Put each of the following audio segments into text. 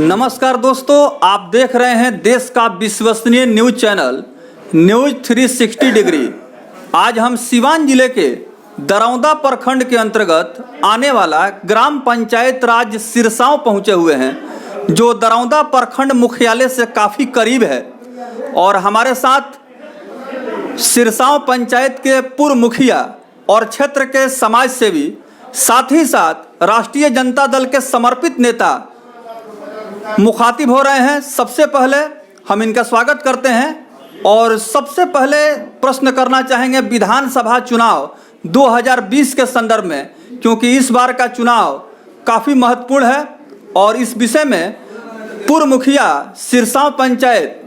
नमस्कार दोस्तों, आप देख रहे हैं देश का विश्वसनीय न्यूज चैनल न्यूज 360 डिग्री। आज हम सिवान जिले के दरौंदा प्रखंड के अंतर्गत आने वाला ग्राम पंचायत राज सिरसांव पहुंचे हुए हैं, जो दरौंदा प्रखंड मुख्यालय से काफ़ी करीब है। और हमारे साथ सिरसांव पंचायत के पूर्व मुखिया और क्षेत्र के समाज सेवी, साथ ही साथ राष्ट्रीय जनता दल के समर्पित नेता मुखातिब हो रहे हैं। सबसे पहले हम इनका स्वागत करते हैं और सबसे पहले प्रश्न करना चाहेंगे विधानसभा चुनाव 2020 के संदर्भ में, क्योंकि इस बार का चुनाव काफ़ी महत्वपूर्ण है। और इस विषय में पूर्व मुखिया सिरसांव पंचायत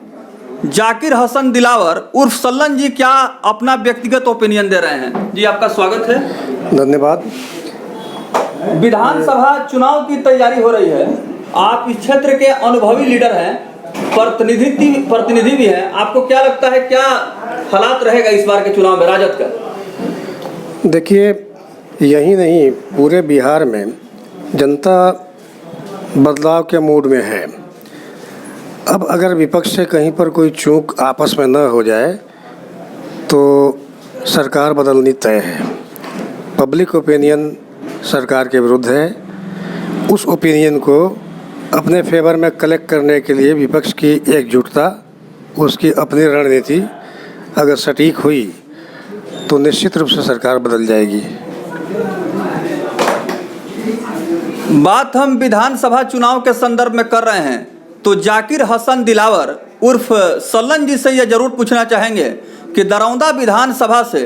जाकिर हसन दिलावर उर्फ सल्लन जी क्या अपना व्यक्तिगत ओपिनियन दे रहे हैं। जी, आपका स्वागत है। धन्यवाद। विधानसभा चुनाव की तैयारी हो रही है, आप इस क्षेत्र के अनुभवी लीडर हैं, प्रतिनिधि भी हैं। आपको क्या लगता है, क्या हालात रहेगा इस बार के चुनाव में राजद का? देखिए, यही नहीं पूरे बिहार में जनता बदलाव के मूड में है। अब अगर विपक्ष से कहीं पर कोई चूक आपस में न हो जाए तो सरकार बदलनी तय है। पब्लिक ओपिनियन सरकार के विरुद्ध है। उस ओपिनियन को अपने फेवर में कलेक्ट करने के लिए विपक्ष की एकजुटता, उसकी अपनी रणनीति अगर सटीक हुई तो निश्चित रूप से सरकार बदल जाएगी। बात हम विधानसभा चुनाव के संदर्भ में कर रहे हैं तो जाकिर हसन दिलावर उर्फ सल्लन जी से यह जरूर पूछना चाहेंगे कि दरौंदा विधानसभा से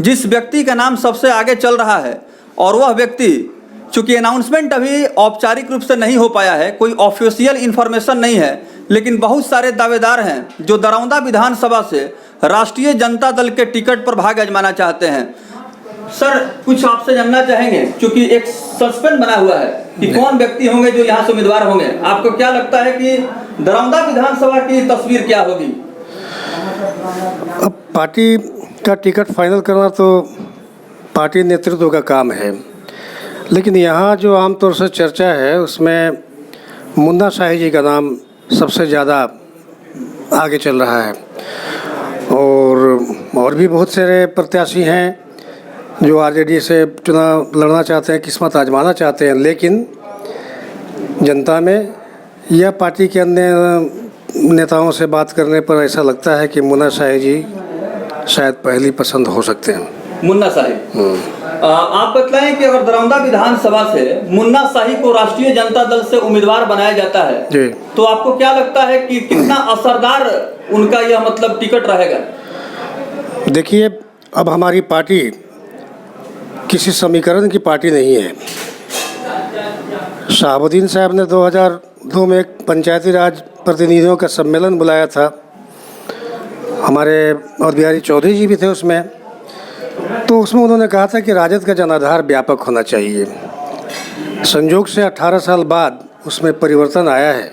जिस व्यक्ति का नाम सबसे आगे चल रहा है, और वह व्यक्ति, चूँकि अनाउंसमेंट अभी औपचारिक रूप से नहीं हो पाया है, कोई ऑफिशियल इन्फॉर्मेशन नहीं है, लेकिन बहुत सारे दावेदार हैं जो दरौंदा विधानसभा से राष्ट्रीय जनता दल के टिकट पर भाग आजमाना चाहते हैं। सर, कुछ आपसे जानना चाहेंगे, क्योंकि एक सस्पेंस बना हुआ है कि कौन व्यक्ति होंगे जो यहाँ से उम्मीदवार होंगे। आपको क्या लगता है कि दरौंदा विधानसभा की तस्वीर क्या होगी? अब पार्टी का टिकट फाइनल करना तो पार्टी नेतृत्व का काम है, लेकिन यहाँ जो आमतौर से चर्चा है उसमें मुन्ना शाही जी का नाम सबसे ज़्यादा आगे चल रहा है। और भी बहुत सारे प्रत्याशी हैं जो आरजेडी से चुनाव लड़ना चाहते हैं, किस्मत आजमाना चाहते हैं, लेकिन जनता में या पार्टी के अन्य नेताओं से बात करने पर ऐसा लगता है कि मुन्ना शाही जी शायद पहली पसंद हो सकते हैं। मुन्ना शाही, आप बतलाएं कि अगर दरौंदा विधानसभा से मुन्ना शाही को राष्ट्रीय जनता दल से उम्मीदवार बनाया जाता है जी, तो आपको क्या लगता है कि कितना असरदार उनका यह मतलब टिकट रहेगा? देखिए, अब हमारी पार्टी किसी समीकरण की पार्टी नहीं है। शहाबुद्दीन साहब ने 2002 में एक पंचायती राज प्रतिनिधियों का सम्मेलन बुलाया था, हमारे और बिहारी चौधरी जी भी थे उसमें। तो उसमें उन्होंने कहा था कि राजद का जनाधार व्यापक होना चाहिए। संयोग से 18 साल बाद उसमें परिवर्तन आया है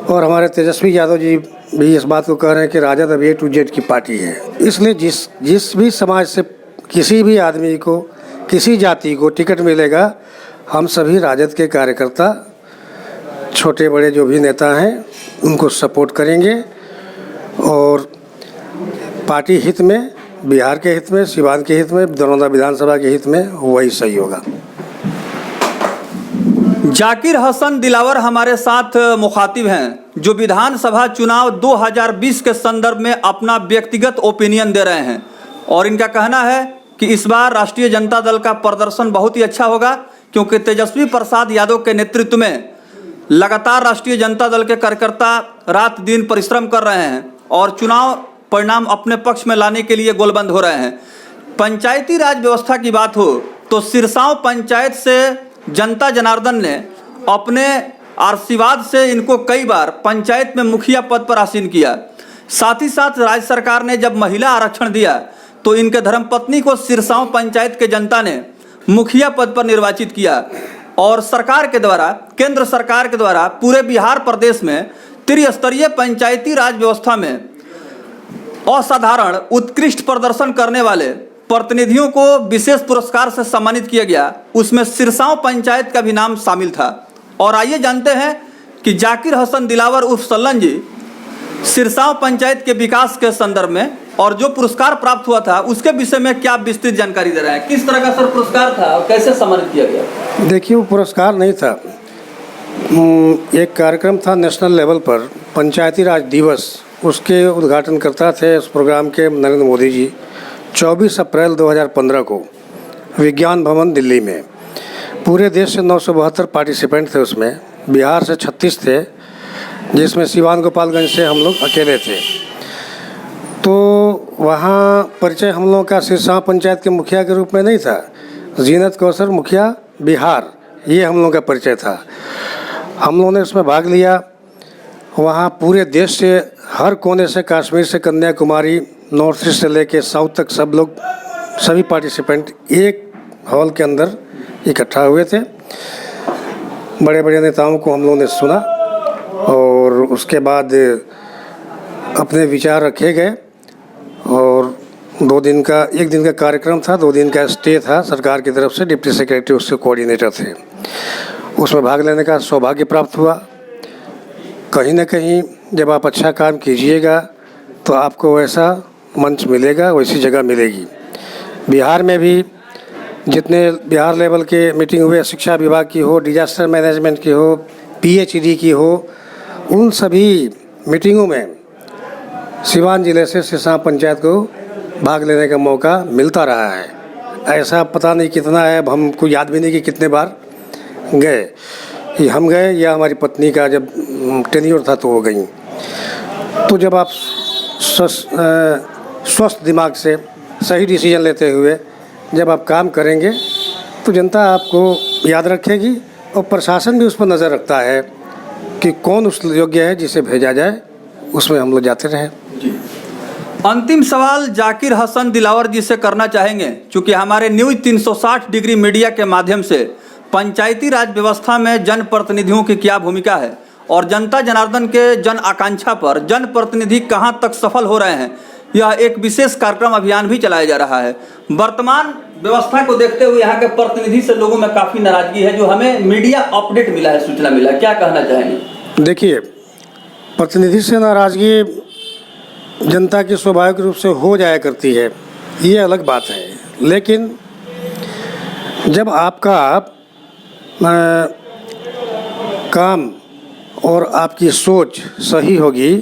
और हमारे तेजस्वी यादव जी भी इस बात को कह रहे हैं कि राजद अब A to Z की पार्टी है। इसलिए जिस भी समाज से किसी भी आदमी को, किसी जाति को टिकट मिलेगा, हम सभी राजद के कार्यकर्ता, छोटे बड़े जो भी नेता हैं, उनको सपोर्ट करेंगे और पार्टी हित में, बिहार के हित में, सिवान के हित में, दरौंदा विधानसभा के हित में वही सही होगा। जाकिर हसन दिलावर हमारे साथ मुखातिब हैं जो विधानसभा चुनाव 2020 के संदर्भ में अपना व्यक्तिगत ओपिनियन दे रहे हैं। और इनका कहना है कि इस बार राष्ट्रीय जनता दल का प्रदर्शन बहुत ही अच्छा होगा, क्योंकि तेजस्वी प्रसाद यादव के नेतृत्व में लगातार राष्ट्रीय जनता दल के कार्यकर्ता रात दिन परिश्रम कर रहे हैं और चुनाव परिणाम अपने पक्ष में लाने के लिए गोलबंद हो रहे हैं। पंचायती राज व्यवस्था की बात हो तो सिरसांव पंचायत से जनता जनार्दन ने अपने आशीर्वाद से इनको कई बार पंचायत में मुखिया पद पर आसीन किया। साथ ही साथ राज्य सरकार ने जब महिला आरक्षण दिया तो इनके धर्मपत्नी को सिरसांव पंचायत के जनता ने मुखिया पद पर निर्वाचित किया। और सरकार के द्वारा, केंद्र सरकार के द्वारा पूरे बिहार प्रदेश में त्रिस्तरीय पंचायती राज व्यवस्था में असाधारण उत्कृष्ट प्रदर्शन करने वाले प्रतिनिधियों को विशेष पुरस्कार से सम्मानित किया गया। उसमें सिरसांव पंचायत का भी नाम शामिल था। और आइए जानते हैं कि जाकिर हसन दिलावर उर्फ सल्लन जी सिरसाव पंचायत के विकास के संदर्भ में और जो पुरस्कार प्राप्त हुआ था उसके विषय में क्या विस्तृत जानकारी दे रहे हैं? किस तरह का सर पुरस्कार था और कैसे सम्मानित किया गया? देखिए, वो पुरस्कार नहीं था, एक कार्यक्रम था नेशनल लेवल पर, पंचायती राज दिवस, उसके उद्घाटनकर्ता थे उस प्रोग्राम के नरेंद्र मोदी जी। 24 अप्रैल 2015 को विज्ञान भवन दिल्ली में पूरे देश से 972 पार्टिसिपेंट थे। उसमें बिहार से 36 थे, जिसमें सिवान गोपालगंज से हम लोग अकेले थे। तो वहाँ परिचय हम लोगों का सिरसा पंचायत के मुखिया के रूप में नहीं था, जीनत कौसर मुखिया बिहार, ये हम लोगों का परिचय था। हम लोगों ने उसमें भाग लिया। वहाँ पूरे देश से, हर कोने से, कश्मीर से कन्याकुमारी, नॉर्थ ईस्ट से लेके साउथ तक सब लोग, सभी पार्टिसिपेंट एक हॉल के अंदर इकट्ठा हुए थे। बड़े बड़े नेताओं को हम लोगों ने सुना और उसके बाद अपने विचार रखे गए और एक दिन का कार्यक्रम था, 2 दिन का स्टे था सरकार की तरफ से। डिप्टी सेक्रेटरी उसके कोऑर्डिनेटर थे। उसमें भाग लेने का सौभाग्य प्राप्त हुआ। कहीं ना कहीं जब आप अच्छा काम कीजिएगा तो आपको वैसा मंच मिलेगा, वैसी जगह मिलेगी। बिहार में भी जितने बिहार लेवल के मीटिंग हुए, शिक्षा विभाग की हो, डिजास्टर मैनेजमेंट की हो, PhD की हो, उन सभी मीटिंगों में सिवान जिले से सिरसा पंचायत को भाग लेने का मौका मिलता रहा है। ऐसा पता नहीं कितना है, अब हमको याद भी नहीं कि कितने बार गए। ये हम गए या हमारी पत्नी का जब टेन्योर था तो वो गई। तो जब आप स्वस्थ दिमाग से सही डिसीजन लेते हुए जब आप काम करेंगे तो जनता आपको याद रखेगी और प्रशासन भी उस पर नज़र रखता है कि कौन उस योग्य है जिसे भेजा जाए, उसमें हम लोग जाते रहे। अंतिम सवाल जाकिर हसन दिलावर जी से करना चाहेंगे, क्योंकि हमारे न्यूज़ 360 डिग्री मीडिया के माध्यम से पंचायती राज व्यवस्था में जनप्रतिनिधियों की क्या भूमिका है और जनता जनार्दन के जन आकांक्षा पर जनप्रतिनिधि कहां तक सफल हो रहे हैं, यह एक विशेष कार्यक्रम अभियान भी चलाया जा रहा है। वर्तमान व्यवस्था को देखते हुए यहाँ के प्रतिनिधि से लोगों में काफ़ी नाराजगी है, जो हमें मीडिया अपडेट मिला है, सूचना मिला, क्या कहना चाहेंगे? देखिए, प्रतिनिधि से नाराजगी जनता की स्वाभाविक रूप से हो जाया करती है, ये अलग बात है। लेकिन जब आपका काम और आपकी सोच सही होगी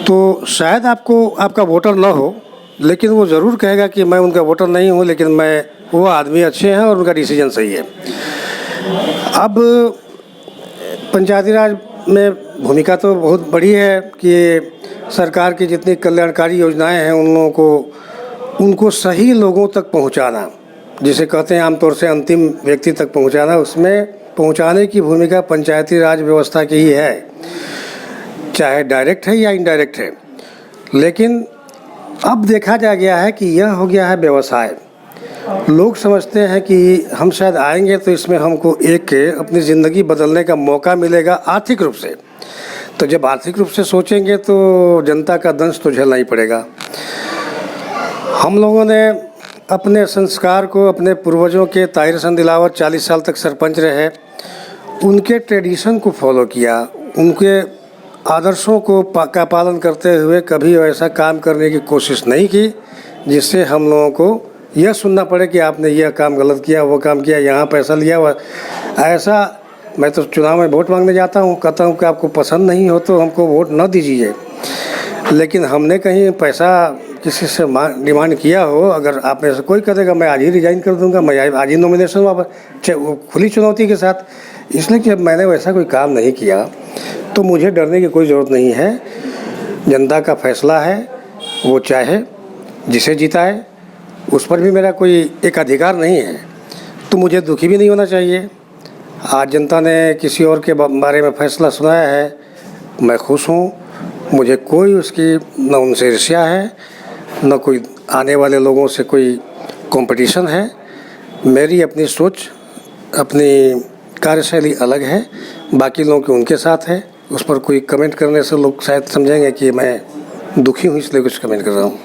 तो शायद आपका वोटर न हो, लेकिन वो ज़रूर कहेगा कि मैं उनका वोटर नहीं हूँ, लेकिन वो आदमी अच्छे हैं और उनका डिसीजन सही है। अब पंचायती राज में भूमिका तो बहुत बड़ी है कि सरकार की जितनी कल्याणकारी योजनाएं हैं उन लोगों को, उनको सही लोगों तक पहुंचाना, जिसे कहते हैं आमतौर से अंतिम व्यक्ति तक पहुंचाना, उसमें पहुंचाने की भूमिका पंचायती राज व्यवस्था की ही है, चाहे डायरेक्ट है या इनडायरेक्ट है। लेकिन अब देखा जा गया है कि यह हो गया है व्यवसाय। लोग समझते हैं कि हम शायद आएंगे तो इसमें हमको अपनी ज़िंदगी बदलने का मौका मिलेगा आर्थिक रूप से। तो जब आर्थिक रूप से सोचेंगे तो जनता का दंश तो झेलना ही पड़ेगा। हम लोगों ने अपने संस्कार को, अपने पूर्वजों के, ताहिर हसन दिलावर 40 साल तक सरपंच रहे, उनके ट्रेडिशन को फॉलो किया, उनके आदर्शों का पालन करते हुए कभी ऐसा काम करने की कोशिश नहीं की जिससे हम लोगों को यह सुनना पड़े कि आपने यह काम गलत किया, वो काम किया, यहाँ पैसा लिया हुआ। ऐसा मैं तो चुनाव में वोट मांगने जाता हूँ, कहता हूँ कि आपको पसंद नहीं हो तो हमको वोट न दीजिए, लेकिन हमने कहीं पैसा किसी से डिमांड किया हो, अगर आप में से कोई कहेगा मैं आज ही रिजाइन कर दूंगा, मैं आज ही नॉमिनेशन वापस, खुली चुनौती के साथ, इसलिए कि मैंने वैसा कोई काम नहीं किया तो मुझे डरने की कोई ज़रूरत नहीं है। जनता का फैसला है, वो चाहे जिसे जिताए, उस पर भी मेरा कोई एक अधिकार नहीं है, तो मुझे दुखी भी नहीं होना चाहिए। आज जनता ने किसी और के बारे में फैसला सुनाया है, मैं खुश हूँ, मुझे कोई उसकी न उनसे ईर्ष्या है, न कोई आने वाले लोगों से कोई कंपटीशन है। मेरी अपनी सोच, अपनी कार्यशैली अलग है, बाकी लोगों की उनके साथ है। उस पर कोई कमेंट करने से लोग शायद समझेंगे कि मैं दुखी हूँ इसलिए कुछ कमेंट कर रहा हूँ।